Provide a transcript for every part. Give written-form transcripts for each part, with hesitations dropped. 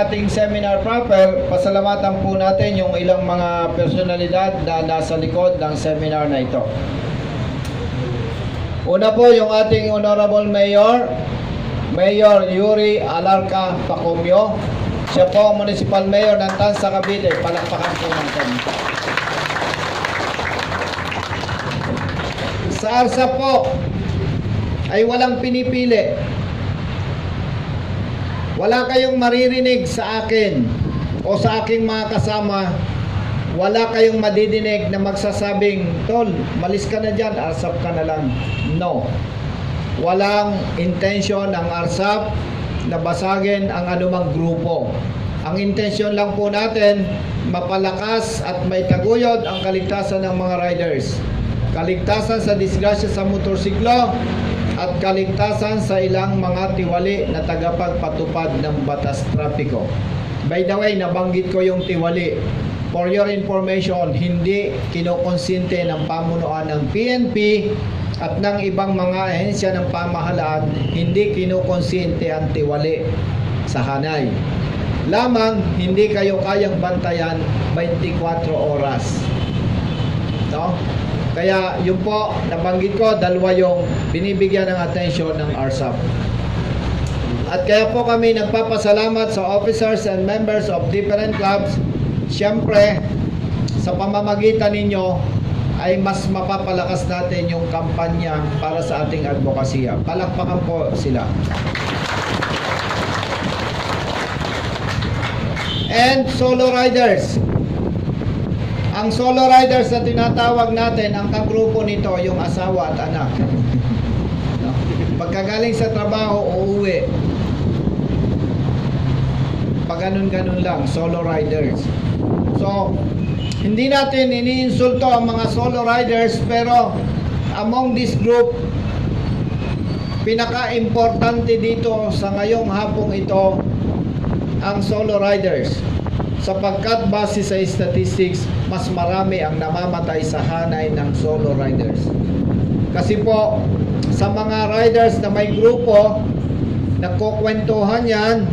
ating seminar proper, pasalamatan po natin yung ilang mga personalidad na nasa likod ng seminar na ito. Una po yung ating Honorable Mayor, Mayor Yuri Alarca Pacomio. Siya po ang Municipal Mayor ng Tanza, Cavite. Palakpakan po natin. Sa ARSA po ay walang pinipili. Wala kayong maririnig sa akin o sa aking mga kasama. Wala kayong madidinig na magsasabing, Tol, malis ka na dyan, ARSAP ka na lang. No. Walang intention ng ARSAP na basagin ang anumang grupo. Ang intensyon lang po natin, mapalakas at may taguyod ang kaligtasan ng mga riders. Kaligtasan sa disgrasya sa motorsiklo at kaligtasan sa ilang mga tiwali na tagapagpatupad ng batas trapiko. By the way, nabanggit ko yung tiwali. For your information, hindi kinukonsinte ng pamunuan ng PNP at ng ibang mga ahensya ng pamahalaan, hindi kinukonsinte ang tiwali sa hanay. Lamang, hindi kayo kayang bantayan 24 oras. No? Kaya yun po, nabanggit ko, dalawa yung binibigyan ng atensyon ng ARSAP. At kaya po kami nagpapasalamat sa officers and members of different clubs. Siyempre, sa pamamagitan ninyo ay mas mapapalakas natin yung kampanya para sa ating advokasya. Palakpakan po sila. And solo riders. Ang solo riders na tinatawag natin, ang kagrupo nito, yung asawa at anak. No? Pagkagaling sa trabaho, uuwi. Pag ganun-ganun lang, solo riders. So, hindi natin iniinsulto ang mga solo riders, pero among this group, pinaka-importante dito sa ngayong hapong ito, ang solo riders. Sapagkat base sa statistics, mas marami ang namamatay sa hanay ng solo riders. Kasi po, sa mga riders na may grupo, nagkukwentuhan yan,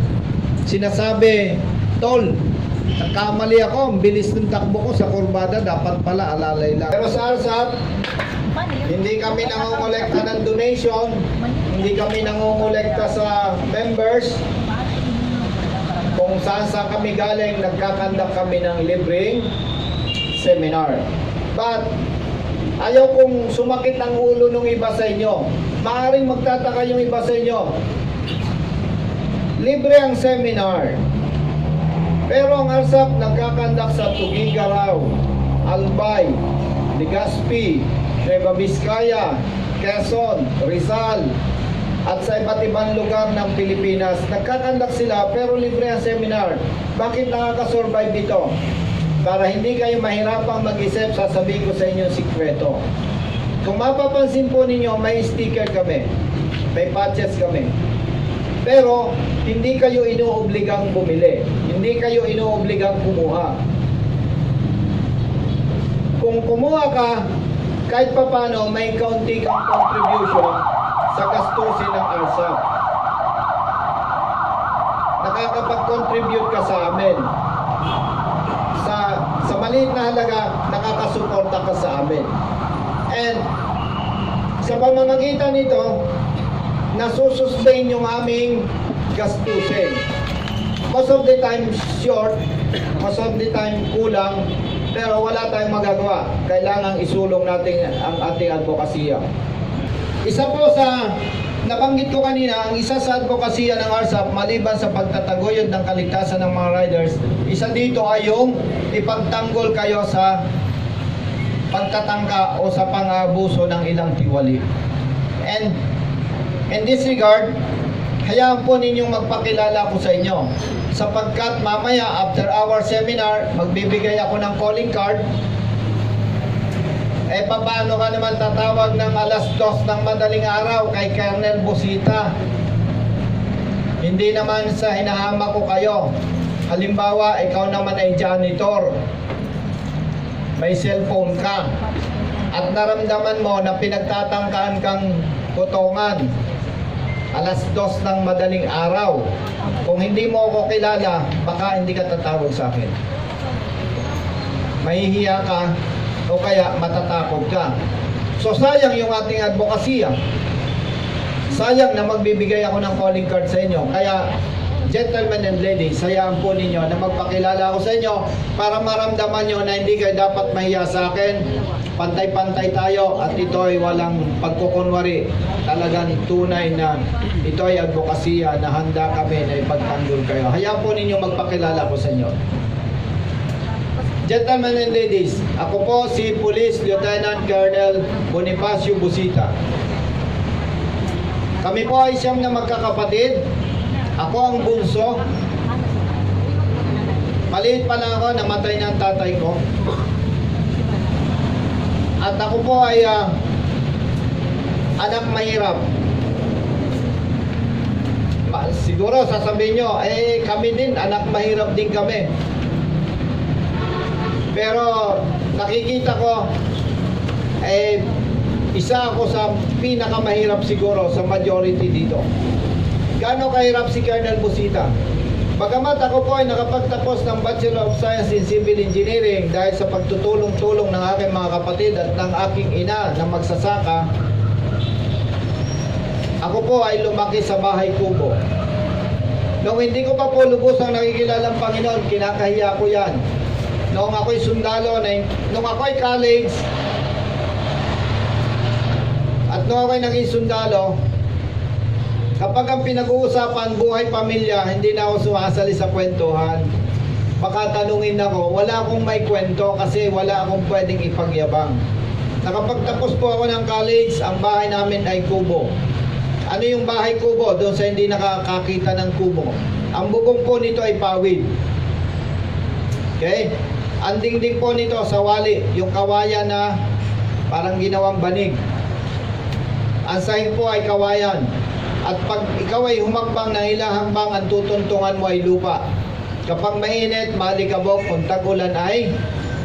sinasabi, Tol, nagkamali ako, ang bilis ng takbo ko sa kurbada, dapat pala alalay lang. Pero sa ARSAP, hindi kami nangongolekta ng donation, hindi kami nangongolekta sa members. Kung saan kami galing, nagkakandak kami ng libreng seminar. But, ayaw kong sumakit ang ulo ng iba sa inyo. Maaaring magtataka yung iba sa inyo. Libre ang seminar. Pero ang ARSAP nagkakandak sa Tugigaraw, Albay, Legazpi, Nueva Vizcaya, Quezon, Rizal, at sa iba't ibang lugar ng Pilipinas. Nagkakandak sila pero libre ang seminar. Bakit nakakasurvive dito? Para hindi kayo mahirapang mag-isip, sasabihin ko sa inyo sikreto. Kung mapapansin po ninyo, may sticker kami, may patches kami. Pero hindi kayo inuobligang bumili, hindi kayo inuobligang kumuha. Kung kumuha ka, kahit papano may kaunti kang contribution sa gastusin ng ARSAP. Nakakapag-contribute ka sa amin. Sa maliit na halaga, nakakasuporta ka sa amin. And sa pamamagitan nito, nasusustain yung aming gastusin. Most of the time short, most of the time kulang, pero wala tayong magagawa. Kailangang isulong natin ang ating advokasya. Isa po sa nabanggit ko kanina, ang isa sa advokasya ng ARSAP, maliban sa pagtataguyod ng kaligtasan ng mga riders, isa dito ay yung ipagtanggol kayo sa pagtatangka o sa pang-abuso ng ilang tiwali. And in this regard, hayaan po ninyong magpakilala ko sa inyo. Sapagkat mamaya, after our seminar, magbibigay ako ng calling card. Eh, paano ka naman tatawag ng alas 2 ng madaling araw kay Colonel Busita? Hindi naman sa hinahama ko kayo. Halimbawa, ikaw naman ay janitor. May cellphone ka. At naramdaman mo na pinagtatangkaan kang kutongan. Alas 2 ng madaling araw. Kung hindi mo ako kilala, baka hindi ka tatawag sa akin. Mahihiya ka o kaya matatakot ka. So sayang yung ating advokasya. Sayang na magbibigay ako ng calling card sa inyo. Kaya gentlemen and ladies, sayang po ninyo na magpakilala ako sa inyo para maramdaman nyo na hindi kayo dapat mahiya sa akin. Pantay-pantay tayo at ito ay walang pagkukunwari. Talagang tunay na ito ay advokasya na handa kami na ipagtanggol kayo. Hayaan po ninyo magpakilala ko sa inyo. Gentlemen and ladies, ako po si Police Lieutenant Colonel Bonifacio Busita. Kami po ay siyam na magkakapatid. Ako ang bunso. Maliit pa lang ako, namatay na ang tatay ko. At ako po ay anak mahirap. Siguro sasabihin nyo, kami din, anak mahirap din kami. Pero nakikita ko, isa ako sa pinakamahirap siguro sa majority dito. Gaano kahirap si Colonel Busita? Bagamat ako po ay nakapagtapos ng Bachelor of Science in Civil Engineering dahil sa pagtutulong-tulong ng aking mga kapatid at ng aking ina na magsasaka, ako po ay lumaki sa bahay kubo. Nung hindi ko pa po lubusang nakikilala ang Panginoon, kinakahiya ko yan. Nung ako'y sundalo, nung ako'y college, at nung ako'y naging sundalo, kapag ang pinag-uusapan buhay pamilya, hindi na ako sumasali sa kwentuhan. Baka tanungin ako, wala akong may kwento kasi wala akong pwedeng ipagyabang. Nakapagtapos po ako ng college, ang bahay namin ay kubo. Ano yung bahay kubo? Doon sa hindi nakakakita ng kubo. Ang bubong po nito ay pawid. Okay? Ang dingding po nito sa wali, yung kawayan na parang ginawang banig. Ang sahig po ay kawayan. At pag ikaw ay humakbang ng ilang hambang, ang tutuntungan mo ay lupa. Kapag mainit, malikabok, kung tag-ulan ay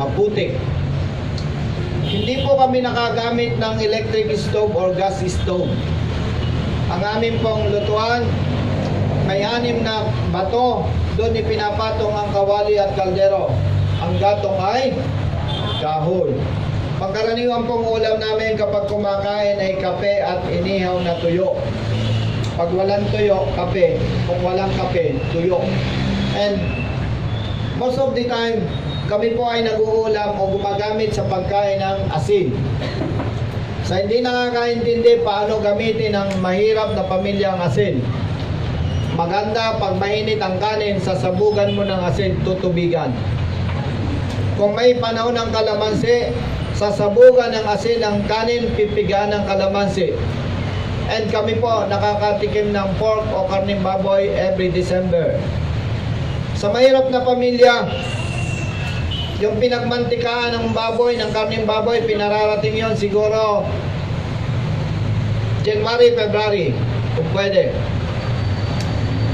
maputik. Hindi po kami nakagamit ng electric stove or gas stove. Ang amin pong lutuan, may 6 na bato, doon ipinapatong ang kawali at kaldero. Ang gatong ay kahoy. Pagkaraniwan pong ulam namin kapag kumakain ay kape at inihaw na tuyo. Pag walang tuyo, kape. Kung walang kape, tuyo. And most of the time, kami po ay nag-uulam o gumagamit sa pagkain ng asin. Sa hindi nakakaintindi paano gamitin ng mahirap na pamilya ang asin. Maganda pag mainit ang kanin, sasabugan mo ng asin, tutubigan. Kung may panahon ng kalamansi, sasabugan ng asin ang kanin, pipigaan ng kalamansi. And kami po nakakatikim ng pork o karning baboy every December. Sa mahirap na pamilya, yung pinagmantikaan ng baboy, ng karning baboy, pinararating yon siguro January, February, kung pwede.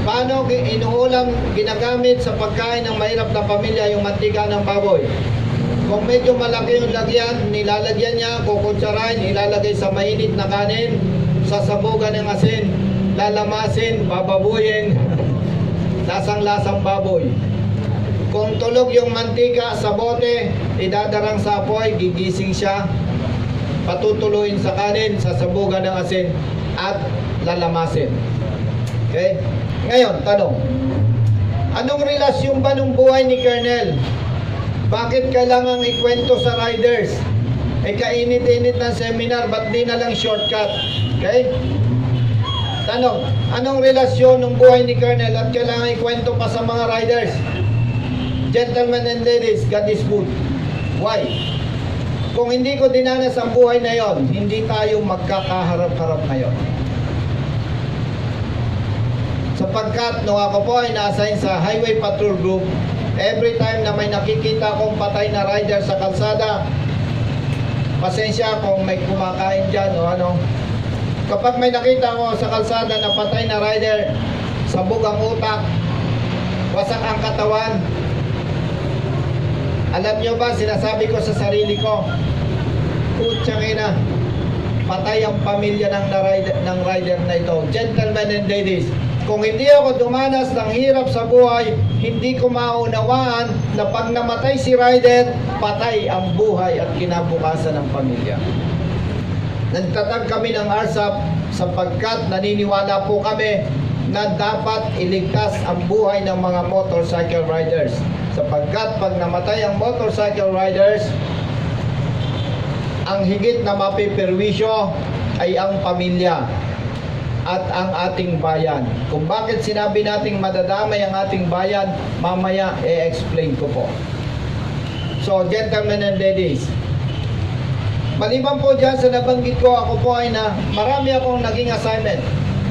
Paano inuulam, ginagamit sa pagkain ng mahirap na pamilya yung mantika ng baboy? Kung medyo malaki yung lagyan, nilalagyan niya, kukutsarain, ilalagay sa mainit na kanin, sasabugan ng asin, lalamasin, bababuyin, lasang-lasang baboy. Kung tulog yung mantika sa bote, idadarang sa apoy, gigising siya, patutuloyin sa kanin, sasabugan ng asin, at lalamasin. Okay? Ngayon, tanong. Anong relasyon ba ng buhay ni Colonel? Bakit kailangang ikwento sa riders? Kainit-init ng seminar, ba't di na lang shortcut? Okay? Tanong, anong relasyon ng buhay ni Colonel at kailangan ikwento pa sa mga riders? Gentlemen and ladies, God is good. Why? Kung hindi ko dinanas ang buhay na yon, hindi tayo magkakaharap-harap ngayon. Sapagkat nung ako po ay na-assign sa Highway Patrol Group, every time na may nakikita kong patay na rider sa kalsada, pasensya kung may kumakain dyan o ano. Kapag may nakita ko sa kalsada na patay na rider, sabog ang utak, wasak ang katawan, alam nyo ba, sinasabi ko sa sarili ko, putsang ina, patay ang pamilya ng rider na ito. Gentlemen and ladies, Kung hindi ako dumanas ng hirap sa buhay, hindi ko maunawaan na pag namatay si Ryder, patay ang buhay at kinabukasan ng pamilya. Nagtatag kami ng ARSAP sapagkat naniniwala po kami na dapat iligtas ang buhay ng mga motorcycle riders. Sapagkat pag namatay ang motorcycle riders, ang higit na mapiperwisyo ay ang pamilya at ang ating bayan. Kung bakit sinabi nating madadamay ang ating bayan, mamaya i-explain ko po. So, gentlemen and ladies, maliban po dyan sa nabanggit ko, ako po ay marami akong naging assignment.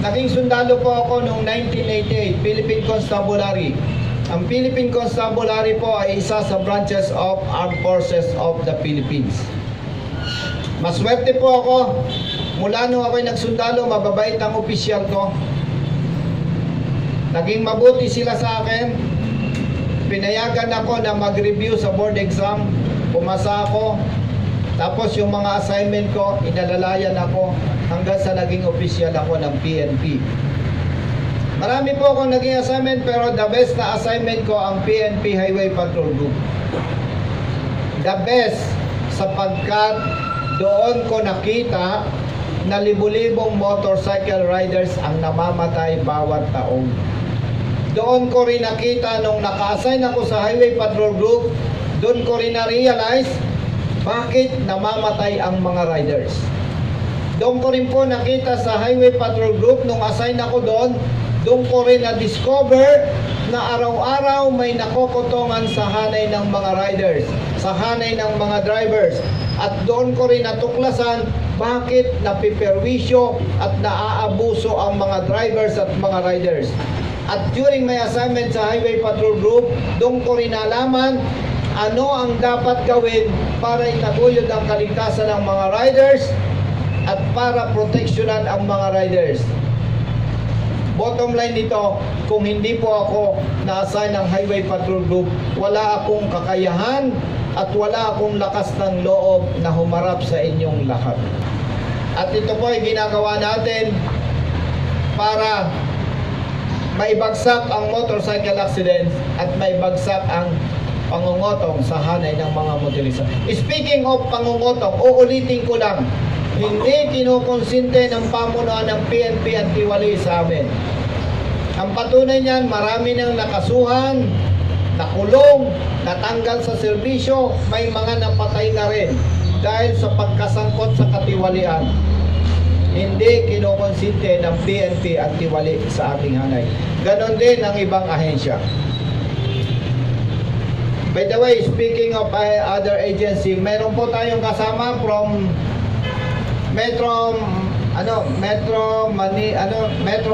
Naging sundalo po ako noong 1988, Philippine Constabulary. Ang Philippine Constabulary po ay isa sa branches of Armed Forces of the Philippines. Maswerte po ako. Mula nung ako'y nagsundalo, mababait ang opisyal ko. Naging mabuti sila sa akin. Pinayagan ako na mag-review sa board exam. Pumasa ako. Tapos yung mga assignment ko, inalalayan ako hanggang sa naging opisyal ako ng PNP. Marami po akong naging assignment, pero the best na assignment ko ang PNP Highway Patrol Group. The best sapagkat doon ko nakita na libu-libong motorcycle riders ang namamatay bawat taon. Doon ko rin nakita nung naka-assign ako sa Highway Patrol Group, doon ko rin na-realize bakit namamatay ang mga riders. Doon ko rin po nakita sa Highway Patrol Group nung assign ako doon ko rin na-discover na araw-araw may nakokotongan sa hanay ng mga riders, sa hanay ng mga drivers. At doon ko rin natuklasan bakit napiperwisyo at naaabuso ang mga drivers at mga riders. At during my assignment sa Highway Patrol Group, doon ko rin nalaman ano ang dapat gawin para itaguyod ang kaligtasan ng mga riders at para proteksyonan ang mga riders. Bottom line nito, kung hindi po ako na-assign ng Highway Patrol Group, wala akong kakayahan at wala akong lakas ng loob na humarap sa inyong lahat. At ito po ay ginagawa natin para maibagsak ang motorcycle accidents at maibagsak ang pangungotong sa hanay ng mga motorista. Speaking of pangungotong, uulitin ko lang, hindi kinukonsinte ng pamunuan ng PNP at tiwali sa amin. Ang patunay niyan, marami nang nakasuhan, nakulong, natanggal sa serbisyo, may mga napatay na rin dahil sa pagkasangkot sa katiwalian. Hindi kinukonsinte ng PNP at tiwali sa ating hanay. Ganon din ang ibang ahensya. By the way, speaking of other agency, meron po tayong kasama from Metro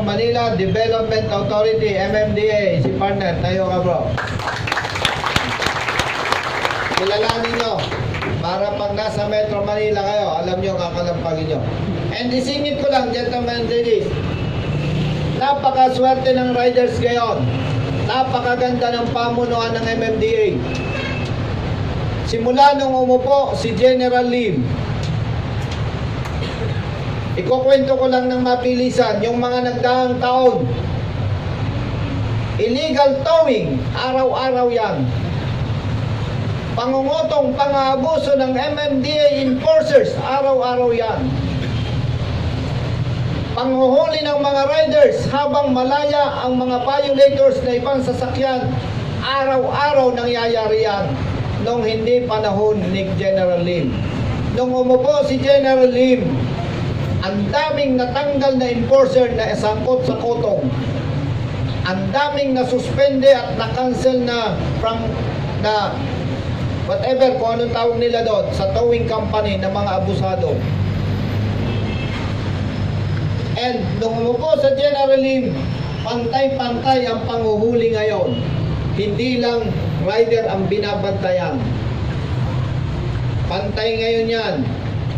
Manila Development Authority, MMDA, si partner. Tayo ka, bro. Kilalanin nyo para pag nasa Metro Manila kayo, alam nyo kakalampagin nyo. And isingit ko lang, gentlemen and ladies, napakaswerte ng riders ngayon. Napakaganda ng pamunuan ng MMDA. Simula nung umupo si General Lim, ikukwento ko lang ng mapilisan, yung mga nagdaang taon, illegal towing, araw-araw yan. Pangungutong, pang-aabuso ng MMDA enforcers, araw-araw yan. Panghuhuli ng mga riders habang malaya ang mga violators na ibang sasakyan, araw-araw nangyayari yan nung hindi panahon ni General Lim. Nung umupo si General Lim, ang daming natanggal na enforcer na sangkot sa kotong. Ang daming nasuspende at na-cancel na from na whatever kung anong tawag nila doon sa towing company ng mga abusado. And nung umupo sa General Lim, pantay-pantay ang panghuhuli ngayon. Hindi lang rider ang binabantayan. Pantay ngayon yan.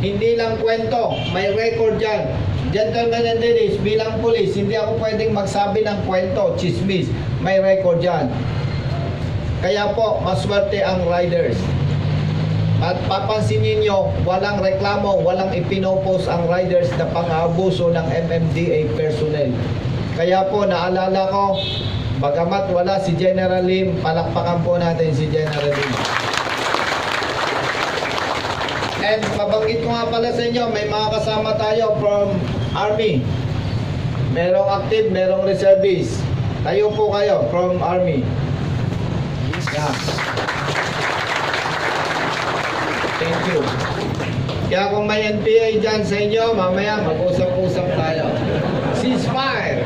Hindi lang kwento, may record yan. Gentlemen and ladies, bilang pulis, hindi ako pwedeng magsabi ng kwento, chismis. May record yan. Kaya po, maswerte ang riders. At papansinin nyo, walang reklamo, walang ipinopost ang riders na pang-aabuso ng MMDA personnel. Kaya po naalala ko, bagamat wala si General Lim, palakpakan po natin si General Lim. And mabanggit ko nga pala sa inyo, may mga kasama tayo from Army. Merong active, merong reservist. Tayo po kayo from Army. Yeah. Thank you. Kaya kung may NPA dyan sa inyo, mamaya mag-usap-usap tayo. Ceasefire!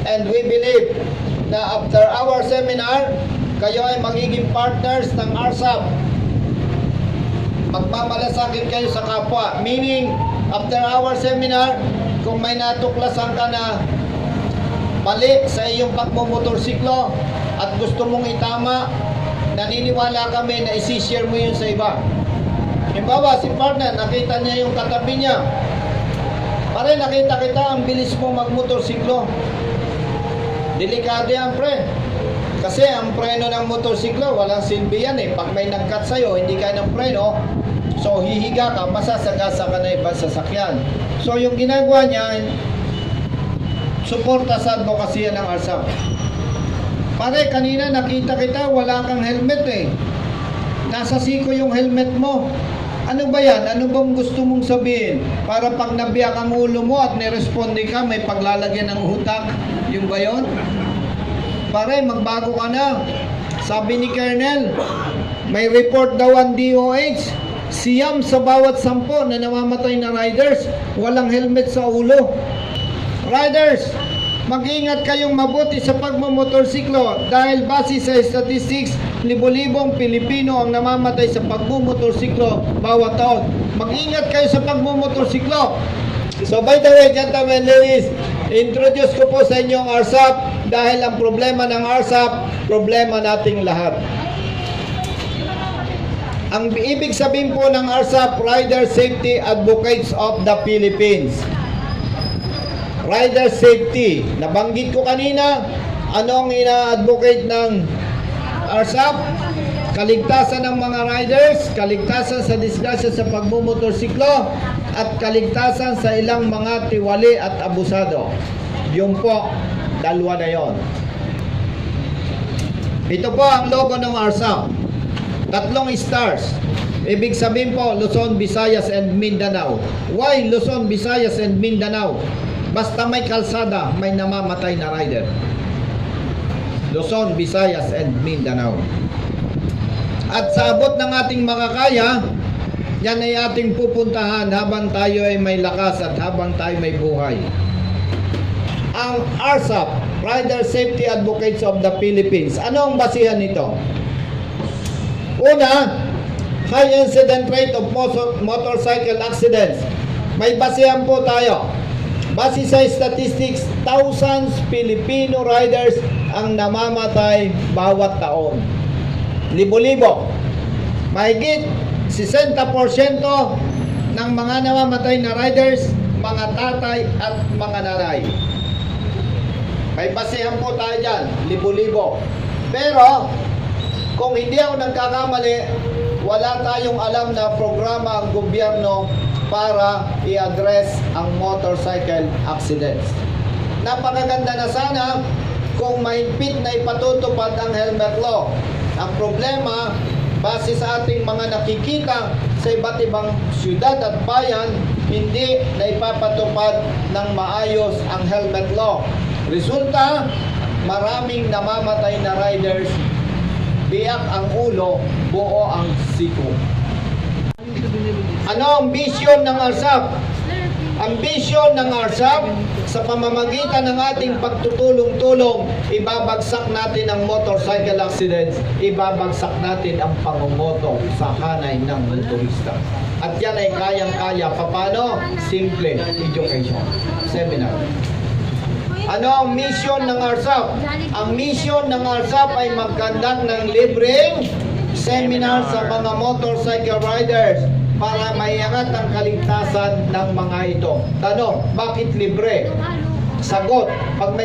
And we believe na after our seminar, kayo ay magiging partners ng RSAP. Magmamalasakit kayo sa kapwa. Meaning, after our seminar, kung may natuklasan ka na mali sa iyong pagmumotorsiklo at gusto mong itama, naniniwala kami na isi-share mo yun sa iba. Halimbawa, si partner, nakita niya yung katabi niya. Pare, nakita kita, ang bilis mo magmotorsiklo. Delikado yan, pre. Kasi ang preno ng motorsiklo, walang silbi yan eh. Pag may nag-cut sa'yo, hindi ka ng preno, so hihiga ka, masasagasa ka na ibang sasakyan. So yung ginagawa niya, suporta sa advokasya ng RSAP. Pare, kanina nakita kita, wala kang helmet eh. Nasa siko yung helmet mo. Ano ba yan? Ano bang gusto mong sabihin? Para pag nabiyak ang ulo mo at niresponde ka, may paglalagyan ng utak. Yung ba yun? Pare, magbago ka na. Sabi ni Colonel, may report daw ang DOH. Siyam sa bawat 10 na namamatay na riders, walang helmet sa ulo. Riders, mag-ingat kayong mabuti sa pagmumotorsiklo dahil base sa statistics, libo-libong Pilipino ang namamatay sa pagmumotorsiklo bawat taon. Mag-ingat kayo sa pagmumotorsiklo. So by the way, gentlemen, ladies, introduce ko po sa inyo ang RSAP dahil ang problema ng RSAP, problema nating lahat. Ang ibig sabihin po ng RSAP, Rider Safety Advocates of the Philippines. Rider safety. Nabanggit ko kanina, anong ina-advocate ng RSAP? Kaligtasan ng mga riders, kaligtasan sa disgrasya sa pagmumotorsiklo, at kaligtasan sa ilang mga tiwali at abusado. Yun po, dalawa na yon. Ito po ang logo ng RSAP. 3 stars. Ibig sabihin po, Luzon, Visayas, and Mindanao. Why Luzon, Visayas, and Mindanao? Basta may kalsada, may namamatay na rider. Luzon, Visayas, and Mindanao. At sa abot ng ating makakaya, yan ay ating pupuntahan habang tayo ay may lakas at habang tayo may buhay. Ang RSAP, Rider Safety Advocates of the Philippines. Ano ang basihan nito? Una, high incident rate of motorcycle accidents. May basihan po tayo. Base sa statistics, thousands Filipino riders ang namamatay bawat taon. Libo-libo. Mahigit 60% ng mga namamatay na riders, mga tatay at mga nanay. May basihan po tayo dyan, libo-libo. Pero, kung hindi ako nagkakamali, wala tayong alam na programa ang gobyerno para i-address ang motorcycle accidents. Napakaganda na sana kung mahigpit na ipatutupad ang helmet law. Ang problema, base sa ating mga nakikita sa iba't ibang syudad at bayan, hindi na ipapatupad ng maayos ang helmet law. Resulta, maraming namamatay na riders, biyak ang ulo, buo ang siko. Ano ang vision ng RSAP? Ang vision ng RSAP, sa pamamagitan ng ating pagtutulong-tulong, ibabagsak natin ang motorcycle accidents, ibabagsak natin ang pangumoto sa hanay ng motorista. At yan ay kayang-kaya. Paano? Simple education. Seminar. Ano ang mission ng RSAP? Ang mission ng RSAP ay mag-conduct ng libreng seminar sa mga motorcycle riders para maiangat ang kaligtasan ng mga ito. Tanong, bakit libre? Sagot, kapag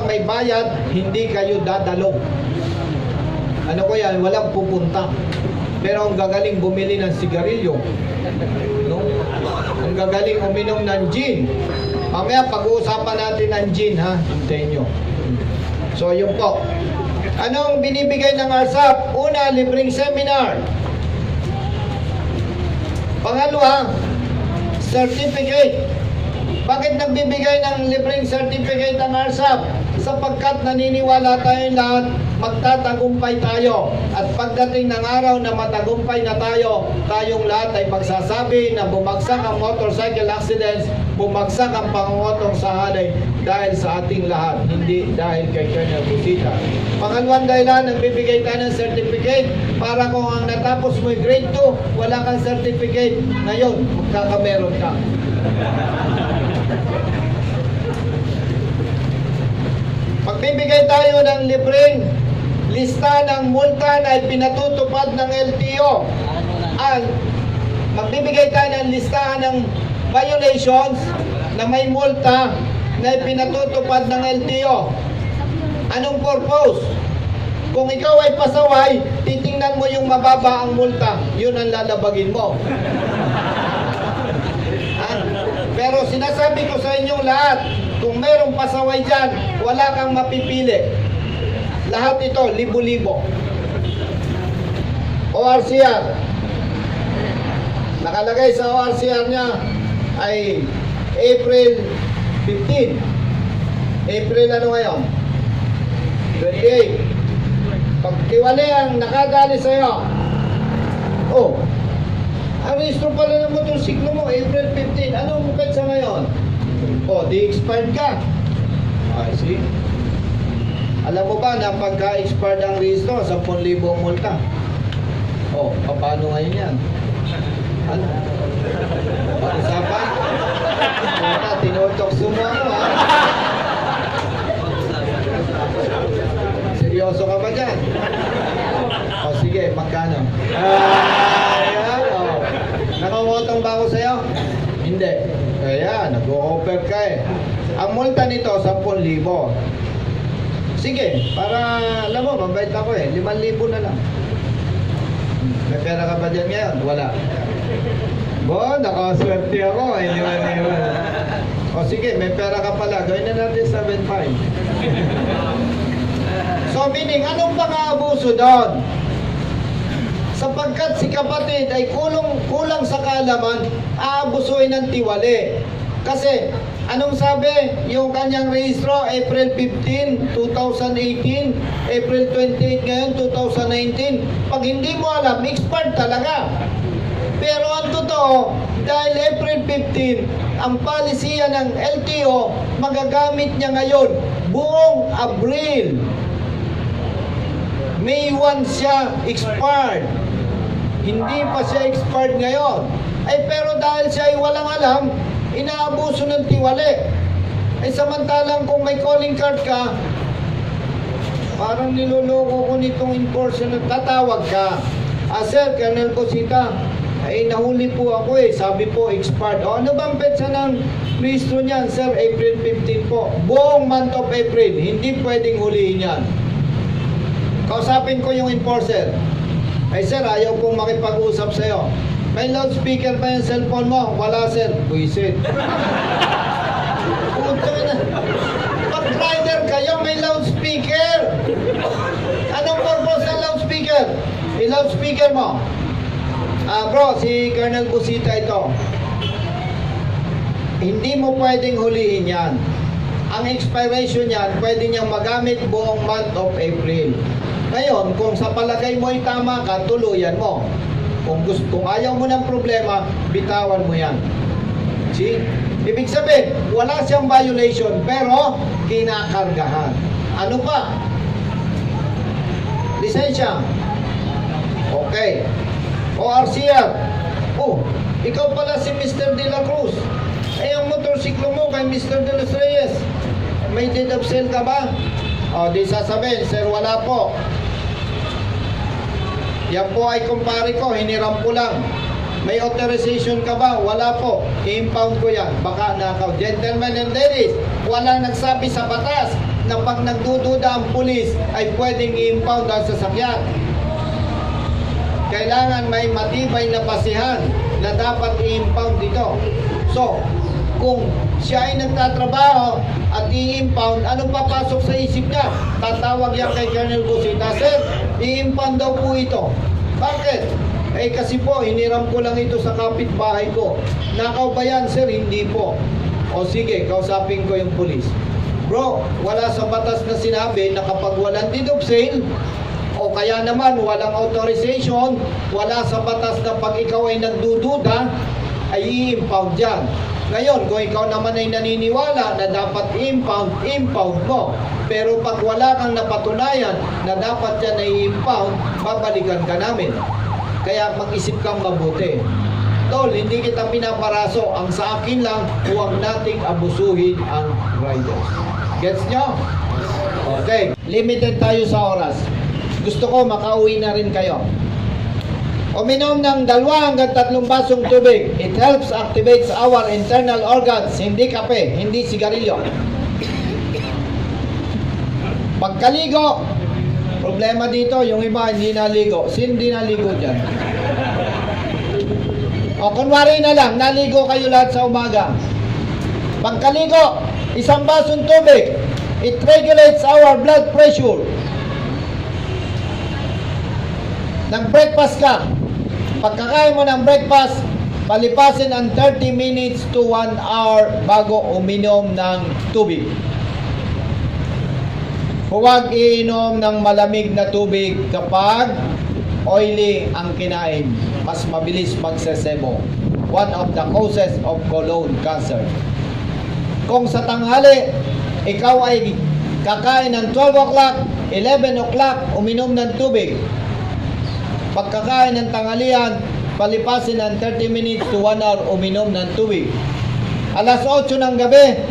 may bayad, hindi kayo dadalog. Ano ko yan? Walang pupunta. Pero ang gagaling bumili ng sigarilyo. No? Ang gagaling uminom ng gin. Mamaya pag-uusapan natin ng gin, ha? Hintayin nyo. So, yun po. Anong binibigay ng ARSAP? Una, libreng seminar. Pangalawa, certificate. Bakit nagbibigay ng libreng certificate ang ARSAP? Sapagkat naniniwala tayong lahat, magtatagumpay tayo. At pagdating ng araw na matagumpay na tayo, tayong lahat ay magsasabi na bumagsak ang motorcycle accidents, bumagsak ang pangungotong sa halay dahil sa ating lahat, hindi dahil kay Colonel Busita. Pangalawang dahilan, nagbibigay tayo ng certificate para kung ang natapos mo grade 2, wala kang certificate, ngayon, magkakameron ka. Magbibigay tayo ng libreng lista ng multa na pinatutupad ng LTO. At magbibigay tayo ng listahan ng violations na may multa na pinatutupad ng LTO. Anong purpose? Kung ikaw ay pasaway, titingnan mo yung mababa ang multa. Yun ang lalabagin mo. Pero sinasabi ko sa inyong lahat, kung merong pasaway dyan, wala kang mapipili. Lahat ito, libo-libo. ORCR. Nakalagay sa ORCR niya ay April 15. April ano ngayon? 28. Pagtiwali ang nakadali sa'yo. Oh, ang registro pala ng motorsiklo mo, April 15. Anong petsa ngayon? Oh, di-expired ka. I see. Alam mo ba na pagka-expired ang registro, 10,000 ang multa? Oh, paano ngayon yan? Ano? Pag-usapan? Wala, tinutokso mo ako, ha? Seryoso ka ba dyan? O sige, magkano? Ayan, o. Nakangutang ba ako sa'yo? Hindi. Kaya, nag-o-offer ka eh. Ang multa nito, 10,000. Sige, para, alam mo, mabait ako eh. 5,000 na lang. May pera ka ba dyan ngayon? Wala. Bo, nakaswerte ako. Hindi man. O sige, may pera ka pala. Gawin na natin 7,500. So, meaning, anong pang-aabuso doon? Sapagkat si kapatid ay kulang sa kaalaman, aabusuin ng tiwali. Kasi, anong sabi? Yung kanyang rehistro, April 15, 2018, April 28 ngayon, 2019. Pag hindi mo alam, expired talaga. Pero ang totoo, dahil April 15, ang palisiya ng LTO, magagamit niya ngayon, buong Abril. May 1 siya expired. Hindi pa siya expired ngayon. Ay pero dahil siya ay walang alam, inaabuso ng tiwali. Ay samantalang kung may calling card ka, parang niloloko ko nitong enforcer na tatawag ka. Sir, Colonel Busita, ay nahuli po ako eh. Sabi po expired. O ano bang petsa ng registro niyan? Sir, April 15 po. Buong month of April. Hindi pwedeng hulihin yan. Kausapin ko yung enforcer. Ay sir, ayaw pong makipag-usap sa'yo. May loudspeaker pa yung cellphone mo? Wala sir. Buisit. Punto na. Pag rider kayo, may loudspeaker. Anong purpose ng loudspeaker? I-loudspeaker mo. Bro, si Colonel Busita ito. Hindi mo pwedeng hulihin yan. Ang expiration yan, pwede niyang magamit buong month of April. Ngayon, kung sa palagay mo ay tama ka, tuluyan mo. Kung ayaw mo ng problema, bitawan mo yan. See? Ibig sabihin, wala siyang violation, pero kinakargahan. Ano pa? Lisensya. Okay. ORCR. Oh, ikaw pala si Mr. De La Cruz. Ay, ang motorsiklo mo kay Mr. De Los Reyes. May deed of sale ka ba? O, di sasabihin, sir, wala po. Yan po ay kumpare ko, hiniram ko lang. May authorization ka ba? Wala po. I-impound ko yan. Baka nakaw. Gentlemen and ladies, wala nagsabi sa batas na pag nagdududa ang pulis ay pwedeng i-impound ang sasakyan. kailangan may matibay na basihan na dapat i-impound dito. So, kung siya ay nagtatrabaho at i-impound, anong papasok sa isip niya? Tatawag yan kay Colonel Busita, "Sir, i-impound daw po ito." Bakit? Eh kasi po, hiniram ko lang ito sa kapitbahay ko. Nakaw ba yan, sir? Hindi po. O sige, kausapin ko yung pulis. Bro, wala sa batas na sinabi na kapag walang deed of sale, o kaya naman walang authorization, wala sa batas na pag ikaw ay nagdududa, ay i-impound yan. Ngayon, kung ikaw naman ay naniniwala na dapat i-impound, impound mo. Pero pag wala kang napatunayan na dapat yan ay i-impound, babalikan ka namin. Kaya mag-isip kang mabuti. Tol, hindi kita pinaparaso. Ang sa akin lang, huwag nating abusuhin ang riders. Gets nyo? Okay. Limited tayo sa oras. Gusto ko makauwi na rin kayo. Uminom ng 2 hanggang 3 basong tubig. It helps activates our internal organs. Hindi kape, hindi sigarilyo. Pagkaligo, problema dito, yung iba hindi naligo. Sino hindi naligo dyan? O kunwari na lang, naligo kayo lahat sa umaga. Pagkaligo, 1 basong tubig. It regulates our blood pressure. Nag-breakfast ka. Pagkakain mo ng breakfast, palipasin ang 30 minutes to 1 hour bago uminom ng tubig. Huwag iinom ng malamig na tubig kapag oily ang kinain. Mas mabilis magsesebo. One of the causes of colon cancer. Kung sa tanghali, ikaw ay kakain ng 12 o'clock, 11 o'clock, uminom ng tubig. Pagkakain ng tanghalian, palipasin ng 30 minutes to 1 hour, uminom ng tubig. Alas 8 ng gabi,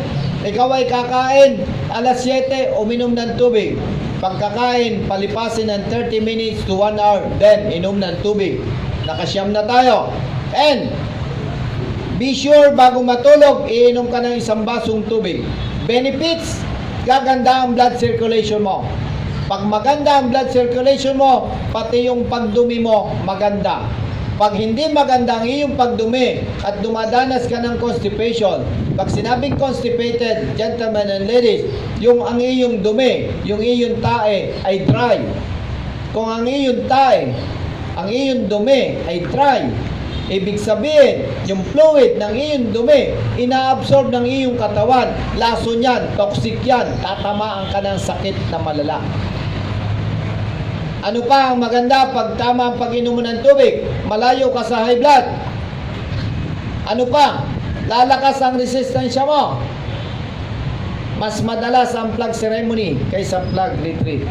ikaw ay kakain, alas 7, uminom ng tubig. Pagkakain, palipasin ng 30 minutes to 1 hour, then inom ng tubig. Nakasyam na tayo. And, be sure bago matulog, iinom ka ng 1 basong tubig. Benefits, gaganda ang blood circulation mo. Pag maganda ang blood circulation mo, pati yung pagdumi mo maganda. Pag hindi maganda ang iyong pagdumi at dumadanas ka ng constipation, pag sinabing constipated, gentlemen and ladies, yung ang iyong dumi, yung iyong tae ay dry. Kung ang iyong tae, ang iyong dumi ay dry, ibig sabihin, yung fluid ng iyong dumi, inaabsorb ng iyong katawan, laso niyan, toxic yan, tatamaan ka ng sakit na malala. Ano pa ang maganda pag tama ang pag-inom mo ng tubig? Malayo ka sa high blood. Ano pa? Lalakas ang resistensya mo. Mas madalas ang flag ceremony kaysa flag retreat.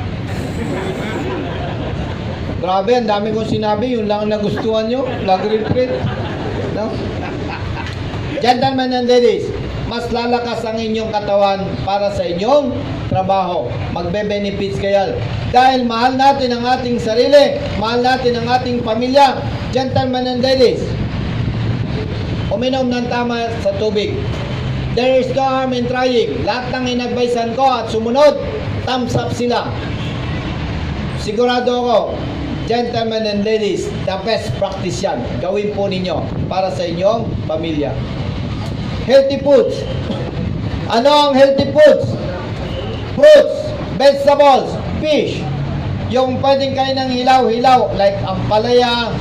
Grabe, ang dami kong sinabi. Yun lang ang nagustuhan nyo. Flag retreat. No? Gentlemen and ladies, mas lalakas ang inyong katawan para sa inyong trabaho. Magbe-benefits kayo. Dahil mahal natin ang ating sarili, mahal natin ang ating pamilya. Gentlemen and ladies, uminom ng tama sa tubig. There is no harm in trying. Lahat ng inadvisean ko at sumunod, thumbs up sila. Sigurado ako, gentlemen and ladies, the best practice yan. Gawin po ninyo para sa inyong pamilya. Healthy foods. Ano ang healthy foods? Fruits, vegetables, fish. Yung pwedeng kain ng hilaw-hilaw like ampalaya,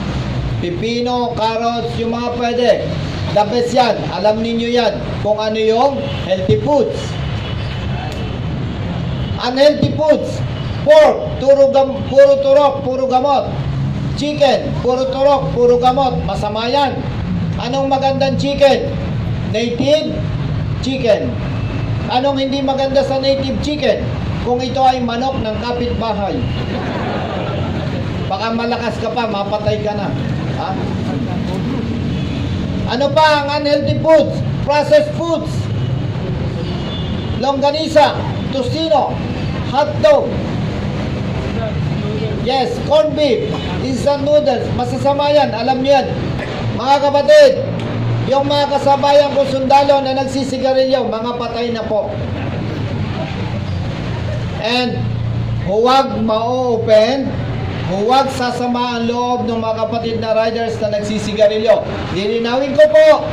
pipino, carrots, yung mga pwede. The best yan. Alam ninyo yan kung ano yung healthy foods. Unhealthy foods. Pork, puro turok, puro gamot. Chicken, puro turok, puro gamot. Masama yan. Anong magandang chicken? Native chicken. Anong hindi maganda sa native chicken? Kung ito ay manok ng kapitbahay. Baka malakas ka pa, mapatay ka na. Ha? Ano pa ang unhealthy foods? Processed foods. Longganisa, tocino, hotdog. Yes, corned beef, instant noodles. Masasama yan, alam niyo yan. Mga kapatid, yung mga kasabayan ko sundalo na nagsisigarilyo, mga patay na po. And huwag ma-open Huwag sasama ang loob ng mga kapatid na riders na nagsisigarilyo. Lilinawin ko po,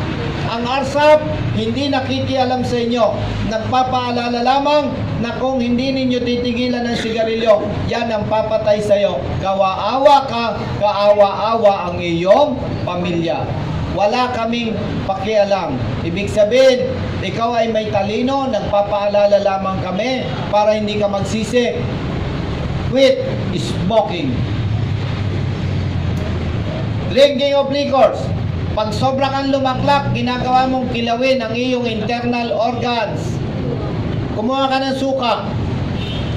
ang ARSAP hindi nakikialam sa inyo. Nagpapaalala lamang na kung hindi ninyo titigilan ng sigarilyo, yan ang papatay sa iyo. Kawaawa ka, kaawa-awa ang iyong pamilya. Wala kaming pakialam. Ibig sabihin, ikaw ay may talino, nagpapaalala lamang kami para hindi ka magsisi. Quit smoking. Drinking of liquors. Pag sobra kang lumaklak, ginagawa mong kilawin ang iyong internal organs. Kumuha ka ng suka,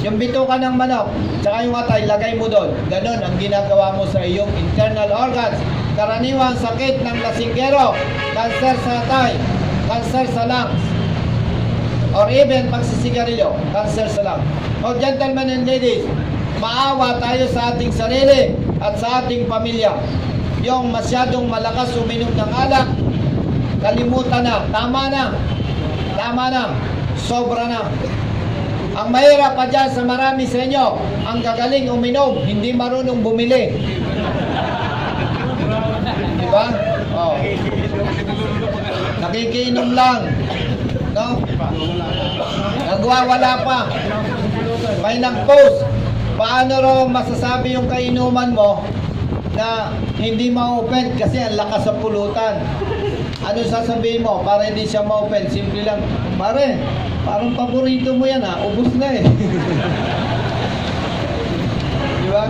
yung bituka ng manok, tsaka yung atay, lagay mo doon. Ganon ang ginagawa mo sa iyong internal organs. Karaniwang sakit ng lasinggero, cancer sa atay, cancer sa lungs, or even pagsisigarilyo, cancer sa lungs. O gentlemen and ladies, maawa tayo sa ating sarili at sa ating pamilya. Yung masyadong malakas uminom ng alak, kalimutan na, tama na, sobra na. Ang mahirap pa dyan sa marami sa inyo, ang gagaling uminom, hindi marunong bumili. Diba? Oh. Nakikiinom lang. No? Nagwawala pa. May nag-post. Paano raw masasabi yung kainuman mo na hindi ma-open kasi ang lakas sa pulutan? Ano sasabihin mo para hindi siya ma-open? Simple lang, pare, parang paborito mo yan ha, ubos na eh. Diba?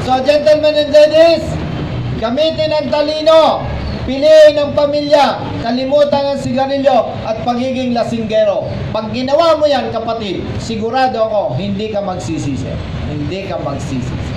So gentlemen and ladies, gamitin ang talino, piliin ang pamilya, kalimutan ang sigarilyo at pagiging lasinggero. Pag ginawa mo yan kapatid, sigurado ako, hindi ka magsisisi. Hindi ka magsisisi.